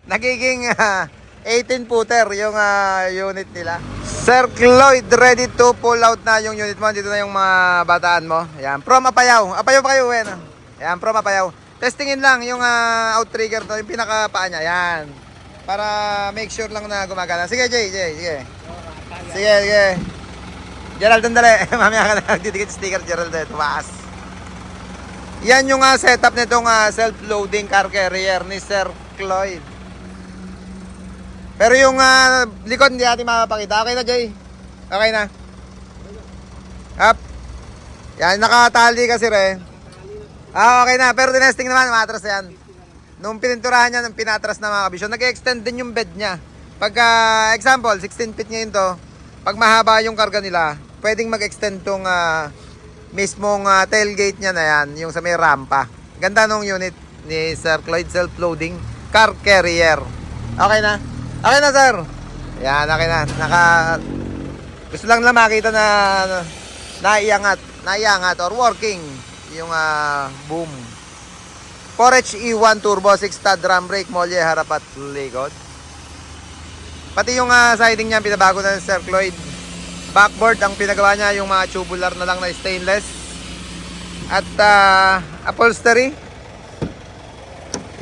Nagiging 18 footer yung unit nila. Sir Cloyd, ready to pull out na yung unit mo. Dito na yung mga bataan mo. Ayan, from Apayao. Apayao pa kayo, Wen. Ayan, from Apayao. Testingin lang yung outrigger to, yung pinakapaa niya. Ayan. Para make sure lang na gumagana. Sige, Jay, sige. Sige. Gerald, dali. Mamaya ka na nagdidikit sticker, Gerald. Tumaas. Yan yung setup nitong self-loading car carrier ni Sir Cloyd. Pero yung likod hindi natin mapapakita. Okay na, Jay? Okay na? Up. Yan, nakatali kasi rin. Okay na. Pero tinesting naman, matras yan. Nung pininturahan niya, nung pinatras na mga kabisyon, nag-extend din yung bed niya. Pagka, example, 16 feet ngayon to, pag mahaba yung karga nila, pwedeng mag-extend tong mismong tailgate niya na yan, yung sa may rampa. Ganda nung unit ni Sir Cloyd, self-loading car carrier. Okay na? Okay na, sir. Yan, okay na. Gusto lang makita na naiangat or working yung boom. 4HE1 turbo, 6-stud drum brake, molye, harap at likod. Pati yung siding niya, pinabago na ng Sir Cloyd. Backboard, ang pinagawa niya, yung mga tubular na lang na stainless. At upholstery.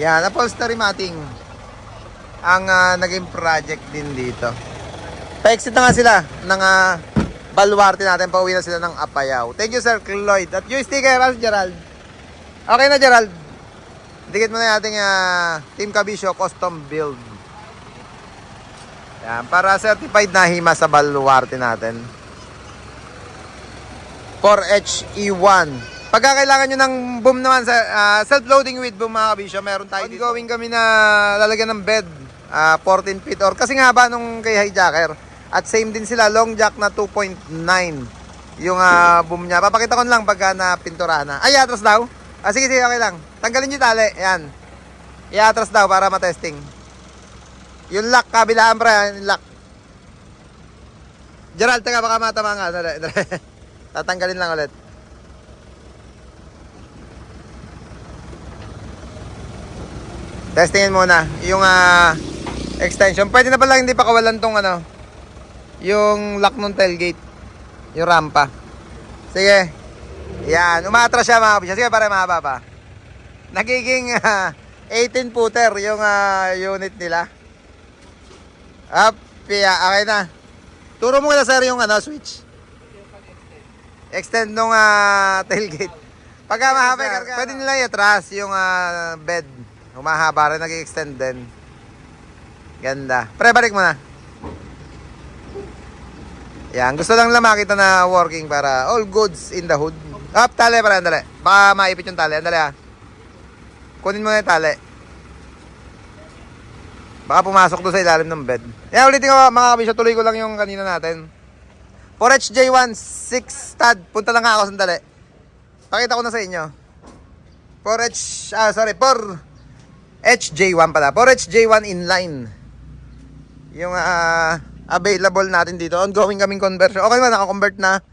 Yan, upholstery matting ang naging project din dito. Pa-exit na nga sila ng baluarte natin. Pauwi na sila ng Apayao. Thank you, Sir Cloyd. At yung sticker, Gerald. Okay na, Gerald. Dikit mo na yung ating Team Kabisyo custom build. Yan, para certified na hima sa baluarte natin. 4HE1. Pagka kailangan nyo ng boom naman sa self-loading with boom mga kabisyo, meron tayo dito. Ongoing kami na lalagyan ng bed. 14 feet or kasi nga ba nung kay hijacker. At same din sila, long jack na 2.9 yung boom niya. Papakita ko lang pagka napinturahan na. Ay, atras daw. Sige, okay lang. Tanggalin yung tali. Ayan. I-atras daw para matesting. Yung lock, kabilaan pa yung lock. Gerald, taga baka matama nga. Tatanggalin lang ulit. Testingin muna. Yung extension. Pwede na pala hindi pa kawalan tong yung lock ng tailgate. Yung rampa. Sige. Yan. Umatras siya mga kabisyo. Sige, para mahaba pa. Nagiging 18 footer yung unit nila. Up. Okay na. Turo mo na, sir, yung switch. Extend nung tailgate. Pagka mahaba, pwede nila i-atras yung bed. Humahaba rin, nag-extend din. Ganda. Pre, balik mo na. Yan, gusto lang makita na working para all goods in the hood. Up, tali para, andali. Baka maipit yung tali, andali Kunin mo na yung tali. Baka pumasok doon sa ilalim ng bed. Yan, ulitin ko mga kabisyo, tuloy ko lang yung kanina natin. 4HJ1, 6-stud. Punta lang ako, sandali. Pakita ko na sa inyo. 4HJ1 pala. 4HJ1 inline. Yung available natin dito. Ongoing kaming conversion. Okay ba, naka-convert na.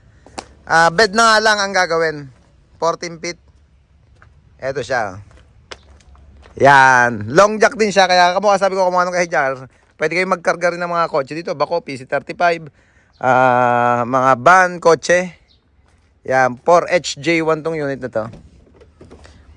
Bed na nga lang ang gagawin. 14 feet. Eto siya. Yan. Long jack din siya. Kaya sabi ko kumuha ng hijacker. Pwede kayo magkarga rin ng mga kotse dito. Bako, PC35. Mga van, kotse. Yan. 4HJ1 tong unit na to.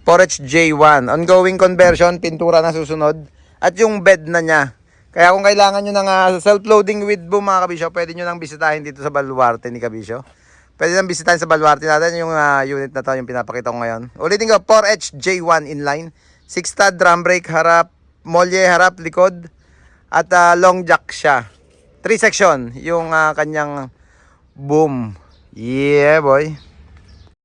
4HJ1. Ongoing conversion. Pintura na susunod. At yung bed na niya. Kaya kung kailangan nyo ng self-loading with boom mga kabisyo, pwede nyo nang bisitahin dito sa baluarte ni Kabisyo. Pwede nang bisitahin sa baluarte natin yung unit na to, yung pinapakita ko ngayon. Ulitin ko, 4HJ1 inline. 6-stud drum brake, harap, molye, harap, likod. At long jack siya. 3 section yung kanyang boom. Yeah, boy.